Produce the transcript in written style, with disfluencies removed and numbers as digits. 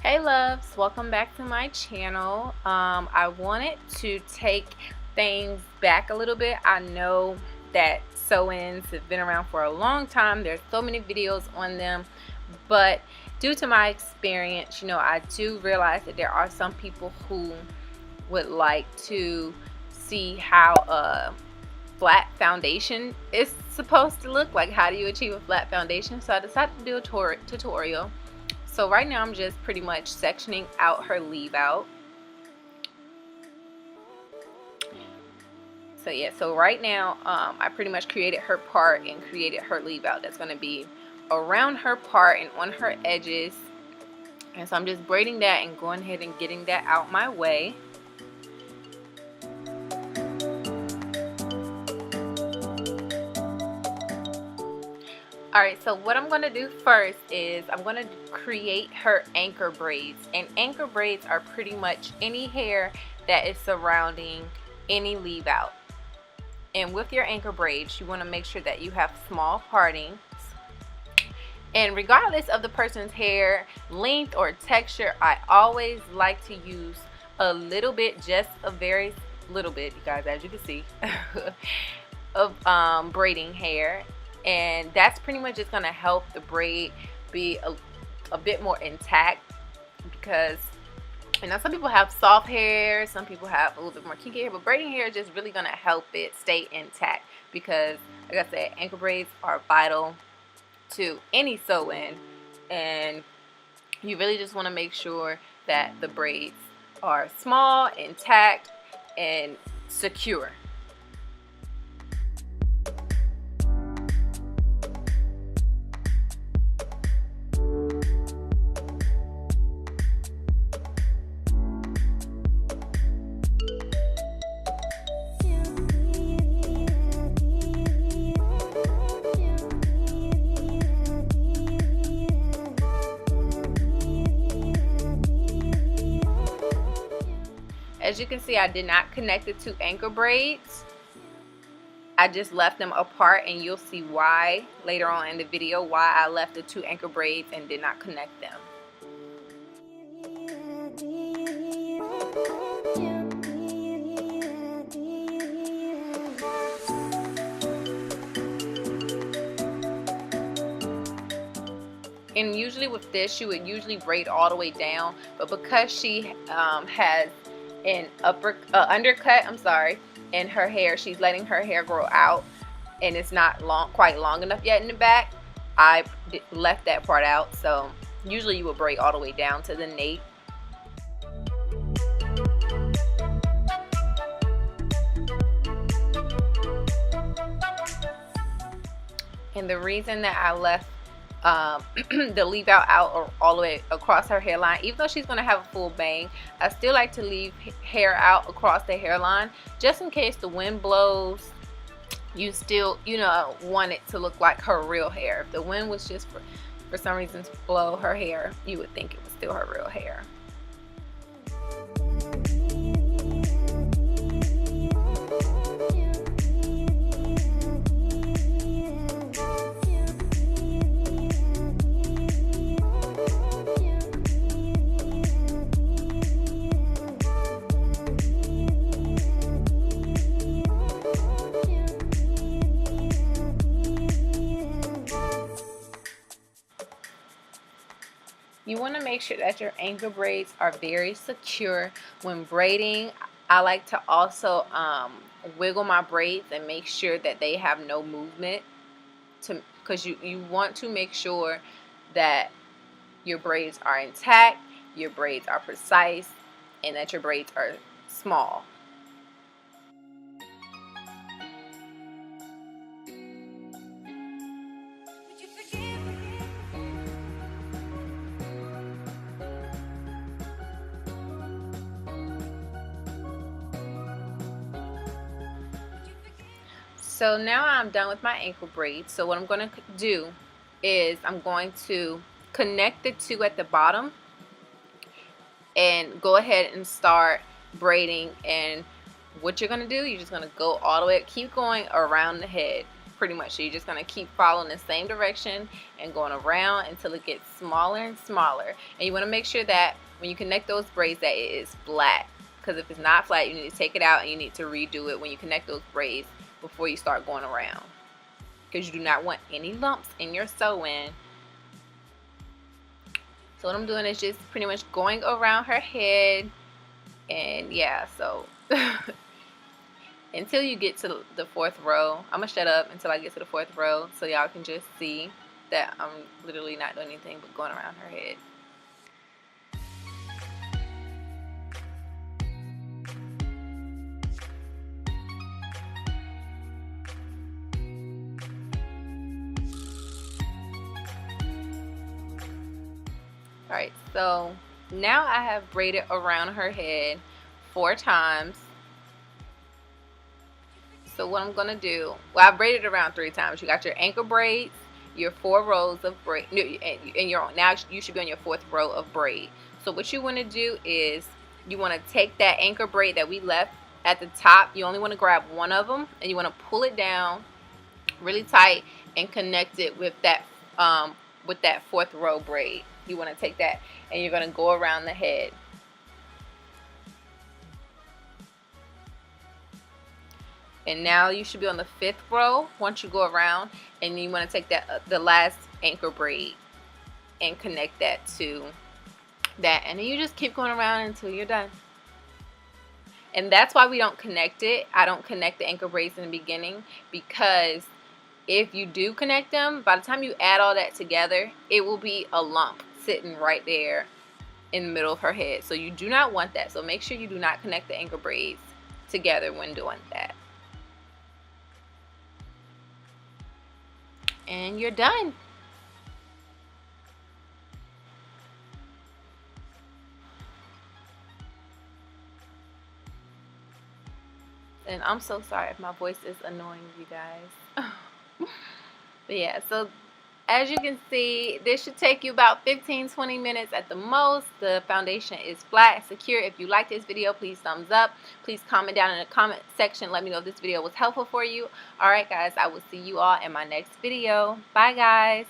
Hey loves, welcome back to my channel. I wanted to take things back a little bit. I know that sew-ins have been around for a long time. There's so many videos on them, but due to my experience, I do realize that there are some people who would like to see how a flat foundation is supposed to look. Like, how do you achieve a flat foundation? So I decided to do a tutorial. So right now I'm just pretty much sectioning out her leave out. So yeah, so right now I pretty much created her part and created her leave out that's going to be around her part and on her edges. And so I'm just braiding that and going ahead and getting that out my way. Alright, so what I'm going to do first is I'm going to create her anchor braids. And anchor braids are pretty much any hair that is surrounding any leave out. And with your anchor braids, you want to make sure that you have small partings. And regardless of the person's hair length or texture, I always like to use a little bit, just a very little bit, you guys, as you can see, of braiding hair. And that's pretty much just going to help the braid be a bit more intact, because some people have soft hair, some people have a little bit more kinky hair, but braiding hair is just really going to help it stay intact, because like I said, anchor braids are vital to any sew-in, and you really just want to make sure that the braids are small, intact, and secure. As you can see, I did not connect the two anchor braids. I just left them apart, and you'll see why later on in the video, why I left the two anchor braids and did not connect them. And usually with this, you would usually braid all the way down, but because she has an undercut, in her hair, she's letting her hair grow out, and it's not quite long enough yet in the back. I left that part out. So usually you would braid all the way down to the nape. And the reason that I left the leave out all the way across her hairline, even though she's going to have a full bang, I still like to leave hair out across the hairline, just in case the wind blows. You still want it to look like her real hair. If the wind was just for some reason to blow her hair, you would think it was still her real hair. You want to make sure that your anchor braids are very secure. When braiding, I like to also wiggle my braids and make sure that they have no movement, because you want to make sure that your braids are intact, your braids are precise, and that your braids are small. So now I'm done with my ankle braids. So what I'm going to do is I'm going to connect the two at the bottom and go ahead and start braiding. And what you're going to do, you're just going to go all the way, keep going around the head pretty much. So you're just going to keep following the same direction and going around until it gets smaller and smaller. And you want to make sure that when you connect those braids that it is flat, because if it's not flat, you need to take it out and you need to redo it when you connect those braids before you start going around, because you do not want any lumps in your sew-in. So what I'm doing is just pretty much going around her head, and yeah, so until you get to the 4th row. I'm gonna shut up until I get to the 4th row so y'all can just see that I'm literally not doing anything but going around her head. Alright, so now I have braided around her head 4 times. So what I'm gonna do, well, I braided around 3 times. You got your ankle braids, your 4 rows of braid, and now you should be on your 4th row of braid. So what you want to do is you want to take that anchor braid that we left at the top. You only want to grab one of them, and you want to pull it down really tight and connect it with that 4th row braid. You want to take that and you're going to go around the head. And now you should be on the 5th row once you go around, and you want to take that the last anchor braid and connect that to that, and then you just keep going around until you're done. And that's why we don't connect it. I don't connect the anchor braids in the beginning, because if you do connect them, by the time you add all that together, it will be a lump sitting right there in the middle of her head. So you do not want that. So make sure you do not connect the anchor braids together when doing that. And you're done. And I'm so sorry if my voice is annoying you guys. But yeah, so as you can see, this should take you about 15-20 minutes at the most. The foundation is flat and secure. If you like this video, please thumbs up. Please comment down in the comment section. Let me know if this video was helpful for you. Alright guys, I will see you all in my next video. Bye guys.